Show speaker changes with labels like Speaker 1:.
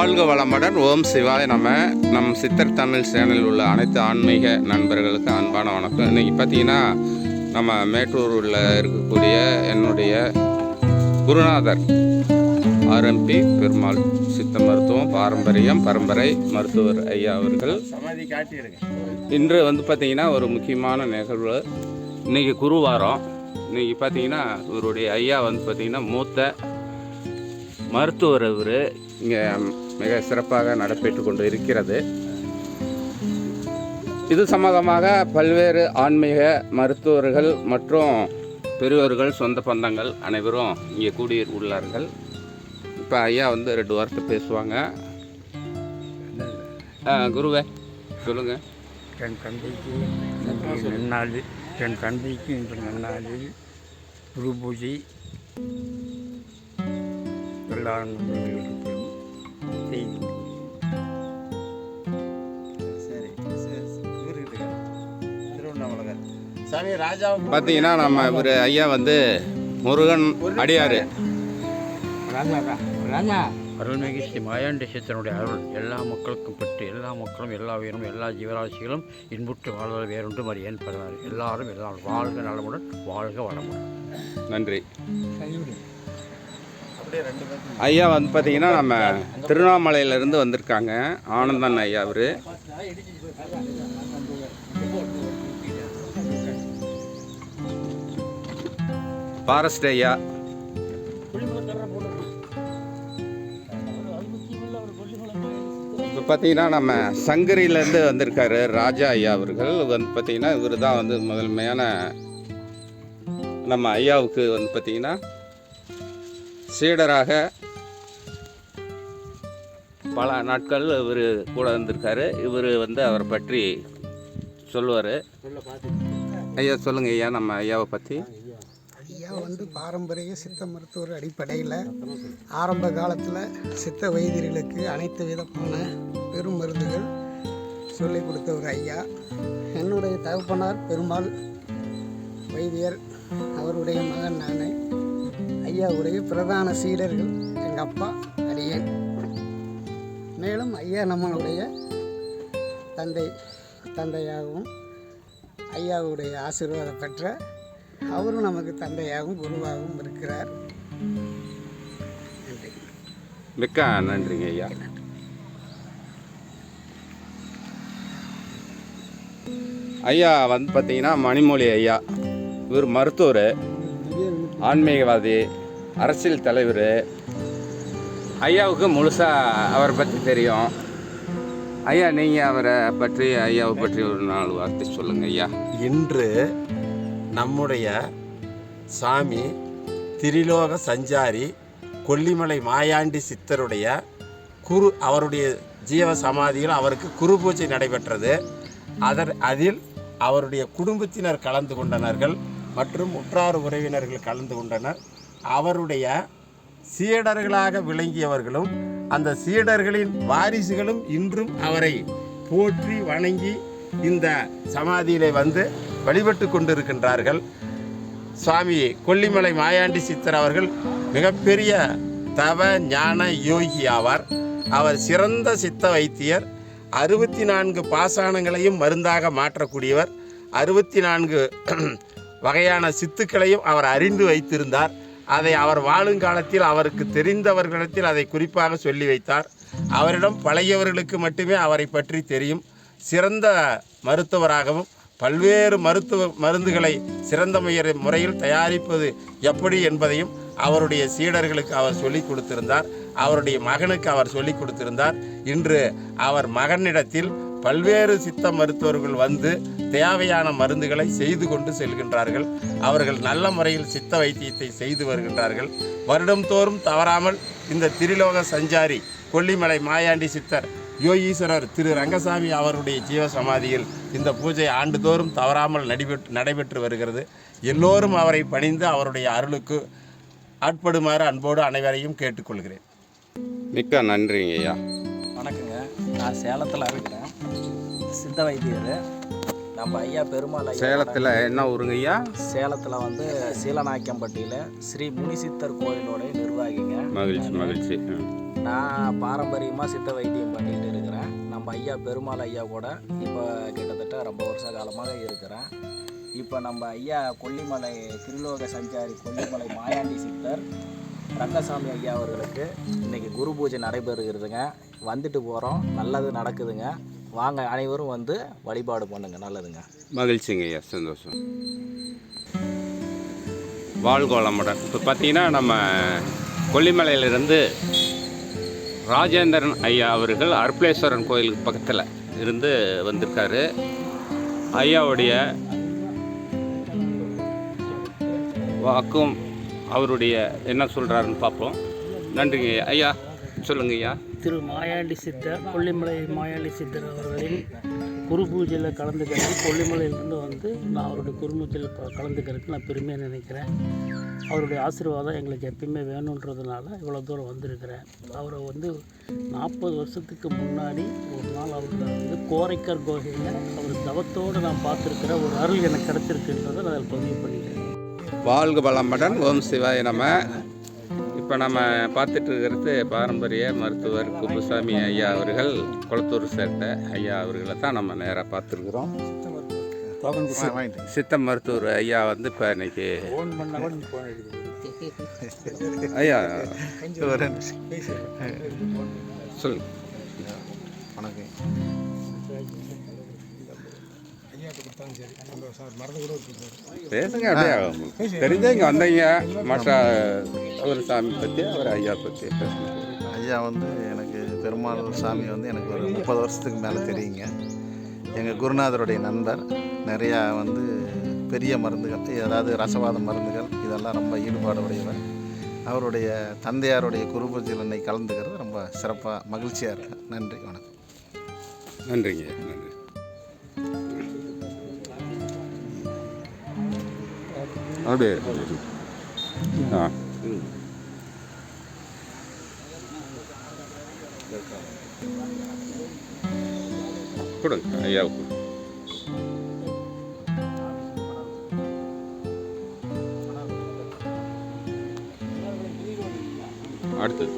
Speaker 1: வாழ்க வளமுடன். ஓம் சிவாய நம் சித்தர் தமிழ் சேனலில் உள்ள அனைத்து ஆன்மீக நண்பர்களுக்கு அன்பான வணக்கம். இன்றைக்கி பார்த்தீங்கன்னா நம்ம மேட்டூரில் இருக்கக்கூடிய என்னுடைய குருநாதர் ஆர்எம்பி பெருமாள் சித்த மருத்துவம் பரம்பரை மருத்துவர் ஐயா அவர்கள் இன்று பார்த்திங்கன்னா ஒரு முக்கியமான நிகழ்வு. இன்றைக்கி குருவாரம். இன்றைக்கி பார்த்திங்கன்னா இவருடைய ஐயா பார்த்திங்கன்னா மூத்த மருத்துவர். இவர் இங்கே மிக சிறப்பாக நடைபெற்று கொண்டு இருக்கிறது. இது சம்பந்தமாக பல்வேறு ஆன்மீக மருத்துவர்கள் மற்றும் பெரியவர்கள் சொந்த பந்தங்கள் அனைவரும் இங்கே கூடி உள்ளார்கள். இப்போ ஐயா 2 வார்த்தை பேசுவாங்க. குருவே சொல்லுங்கள்.
Speaker 2: என் தந்தைக்கு இன்று நன்னாளில் குரு பூஜை எல்லா
Speaker 1: பார்த்தீங்கன்னா நம்ம இவர் ஐயா முருகன் அடியார்.
Speaker 2: அருள்மிகு ஸ்ரீ மாயாண்டி சித்தனுடைய அருள் எல்லா மக்களுக்கும் பெற்று எல்லா மக்களும் எல்லா உயிரும் எல்லா ஜீவராசிகளும் இன்புற்று வாழ்வதை வேறொன்றும் அறியேன் பெறுவார். எல்லாரும் வாழ்க நலமுடன் வாழ்க வளமுடன்.
Speaker 1: நன்றி. ஐயா பார்த்தீங்கன்னா நம்ம திருவண்ணாமலையிலேருந்து வந்திருக்காங்க. ஆனந்தன் ஐயா அவர். ஃபாரஸ்ட் ஐயா. இப்போ பார்த்தீங்கன்னா நம்ம சங்கரியிலேருந்து வந்திருக்காரு ராஜா ஐயா அவர்கள். பார்த்தீங்கன்னா இவர் தான் முதன்மையான நம்ம ஐயாவுக்கு பார்த்தீங்கன்னா சீடராக பல நாட்கள் இவர் கூட வந்திருக்காரு. இவர் அவரை பற்றி சொல்லுவார். ஐயா சொல்லுங்கள் ஐயா நம்ம ஐயாவை பற்றி.
Speaker 3: ஐயா பாரம்பரிய சித்த மருத்துவர் அடிப்படையில் ஆரம்ப காலத்தில் சித்த வைத்தியர்களுக்கு அனைத்து விதமான பெரும் மருந்துகள் சொல்லிக் கொடுத்த ஒரு ஐயா. என்னுடைய தகப்பனார் பெருமாள் வைத்தியர், அவருடைய மகன் நான். ஐயாவுடைய பிரதான சீடர்கள் எங்கள் அப்பா அடியேன். மேலும் ஐயா நம்மளுடைய தந்தையாகவும் ஐயாவுடைய ஆசீர்வாதம் பெற்ற அவரும் நமக்கு தந்தையாகவும் குருவாகவும் இருக்கிறார். நன்றி.
Speaker 1: மிக்க நன்றிங்க ஐயா. ஐயா பார்த்தீங்கன்னா மணிமொழி ஐயா. இவர் மருத்துவர், ஆன்மீகவாதி, அரசியல் தலைவர். ஐயாவுக்கு முழுசாக அவரை பற்றி தெரியும். ஐயா நீங்கள் அவரை பற்றி ஐயாவை பற்றி ஒரு 4 வார்த்தை சொல்லுங்கள் ஐயா.
Speaker 4: இன்று நம்முடைய சாமி திரிலோக சஞ்சாரி கொல்லிமலை மாயாண்டி சித்தருடைய அவருடைய ஜீவ சமாதியில் அவருக்கு குரு பூஜை நடைபெற்றது. அதில் அவருடைய குடும்பத்தினர் கலந்து கொண்டனர்கள் மற்றும் உற்றார் உறவினர்கள் கலந்து கொண்டனர். அவருடைய சீடர்களாக விளங்கியவர்களும் அந்த சீடர்களின் வாரிசுகளும் இன்றும் அவரை போற்றி வணங்கி இந்த சமாதியிலே வழிபட்டு கொண்டிருக்கின்றார்கள். சுவாமி கொல்லிமலை மாயாண்டி சித்தர் அவர்கள் மிகப்பெரிய தவ ஞான யோகி ஆவார். அவர் சிறந்த சித்த வைத்தியர். 64 பாசானங்களையும் மருந்தாக மாற்றக்கூடியவர். 64 வகையான சித்துக்களையும் அவர் அறிந்து வைத்திருந்தார். அதை அவர் வாழுங்காலத்தில் அவருக்கு தெரிந்தவர்களிடத்தில் அதை குறிப்பாக சொல்லி வைத்தார். அவரிடம் பழையவர்களுக்கு மட்டுமே அவரை பற்றி தெரியும். சிறந்த மருத்துவராகவும் பல்வேறு மருந்துகளை சிறந்த முறையில் தயாரிப்பது எப்படி என்பதையும் அவருடைய சீடர்களுக்கு அவர் சொல்லிக் கொடுத்திருந்தார். அவருடைய மகனுக்கு அவர் சொல்லிக் கொடுத்திருந்தார். இன்று அவர் மகனிடத்தில் பல்வேறு சித்த மருத்துவர்கள் தேவையான மருந்துகளை செய்து கொண்டு செல்கின்றார்கள். அவர்கள் நல்ல முறையில் சித்த வைத்தியத்தை செய்து வருகின்றார்கள். வருடம்தோறும் தவறாமல் இந்த திரிலோக சஞ்சாரி கொல்லிமலை மாயாண்டி சித்தர் யோகீஸ்வரர் திரு ரங்கசாமி அவருடைய ஜீவ சமாதியில் இந்த பூஜை ஆண்டுதோறும் தவறாமல் நடைபெற்று வருகிறது. எல்லோரும் அவரை பணிந்து அவருடைய அருளுக்கு ஆட்படுமாறு அன்போடு அனைவரையும் கேட்டுக்கொள்கிறேன்.
Speaker 1: மிக்க நன்றிங்க ஐயா.
Speaker 5: வணக்கங்க. நான் சேலத்தில் இருக்கிறேன். சித்த வைத்தியர். நம்ம ஐயா பெருமாள் ஐயா.
Speaker 1: சேலத்தில் என்ன ஊருங்க ஐயா?
Speaker 5: சேலத்தில் சீலநாயக்கம்பட்டியில் ஸ்ரீ முனிசித்தர் கோயிலோடைய நிர்வாகிங்க.
Speaker 1: மகிழ்ச்சி.
Speaker 5: நான் பாரம்பரியமாக சித்த வைத்தியம் பண்ணிகிட்டு இருக்கிறேன். நம்ம ஐயா பெருமாள் ஐயா கூட இப்போ கிட்டத்தட்ட ரொம்ப வருஷ காலமாக இருக்கிறேன். இப்போ நம்ம ஐயா கொல்லிமலை திருலோக சஞ்சாரி கொல்லிமலை மாயாண்டி சித்தர் ரங்கசாமி ஐயா அவர்களுக்கு இன்றைக்கி குரு பூஜை நடைபெறுகிறதுங்க. வந்துட்டு போகிறோம், நல்லது நடக்குதுங்க. வாங்க அனைவரும் வந்து வழிபாடு பண்ணுங்க, நல்லதுங்க.
Speaker 1: மகிழ்ச்சிங்க ஐயா, சந்தோஷம். வாழ்கோளமுடன். இப்போ பார்த்தீங்கன்னா நம்ம கொல்லிமலையிலிருந்து ராஜேந்திரன் ஐயா அவர்கள் அர்ப்பளேஸ்வரன் கோயிலுக்கு பக்கத்தில் இருந்து வந்திருக்காரு. ஐயாவுடைய வாக்கும் அவருடைய என்ன சொல்கிறாருன்னு பார்ப்போம். நன்றிங்க ஐயா. சொல்லுங்க ஐயா.
Speaker 6: திரு மாயாண்டி சித்தர், கொல்லிமலை மாயாண்டி சித்தர் அவர்களின் குரு பூஜையில் கலந்துக்கிறது, கொல்லிமலையிலேருந்து வந்து நான் அவருடைய குருமூச்சையில் கலந்துக்கிறதுக்கு நான் பெருமையாக நினைக்கிறேன். அவருடைய ஆசீர்வாதம் எங்களுக்கு எப்பயுமே வேணுன்றதுனால இவ்வளோ தூரம் வந்திருக்கிறேன். அவரை வந்து 40 வருஷத்துக்கு முன்னாடி ஒரு நாள் அவரை வந்து கோரைக்கர் குகையில் அவர் தவத்தோடு நான் பார்த்துருக்கிற ஒரு அருள் எனக்கு கிடச்சிருக்குன்றதை நான் அதில் பதிவு பண்ணிக்கிறேன்.
Speaker 1: வாழ்க வளமுடன். ஓம் சிவாய நம. இப்போ நம்ம பார்த்துட்டு இருக்கிறது பாரம்பரிய மருத்துவர் குப்புசாமி ஐயா அவர்கள், குளத்தூர் சேர்ந்த ஐயா அவர்களை தான் நம்ம நேராக பார்த்துருக்குறோம். சித்த மருத்துவர் ஐயா வந்து இப்போ இன்னைக்கு ஐயா சொல்லு.
Speaker 7: வணக்கம்.
Speaker 1: பேசுங்க அப்படியே. தெரிஞ்ச இங்கே வந்தீங்க மாஷா ஒரு சாமி பற்றி ஒரு ஐயா பற்றி பேசுங்க.
Speaker 7: ஐயா வந்து எனக்கு பெருமாள் சாமி வந்து எனக்கு ஒரு 30 வருஷத்துக்கு மேலே தெரியுங்க. எங்கள் குருநாதருடைய நண்பர். நிறையா வந்து பெரிய மருந்துகள், அதாவது ரசவாத மருந்துகள், இதெல்லாம் ரொம்ப ஈடுபாடு உடையவர். அவருடைய தந்தையாருடைய குரு பூஜையில் இன்னைக்கு கலந்துக்கிறது ரொம்ப சிறப்பாக மகிழ்ச்சியாக இருக்கு. நன்றி, வணக்கம்.
Speaker 1: நன்றிங்க, நன்றி. அப்படியே கொடுங்க ஐயாவுக்கு. அடுத்தது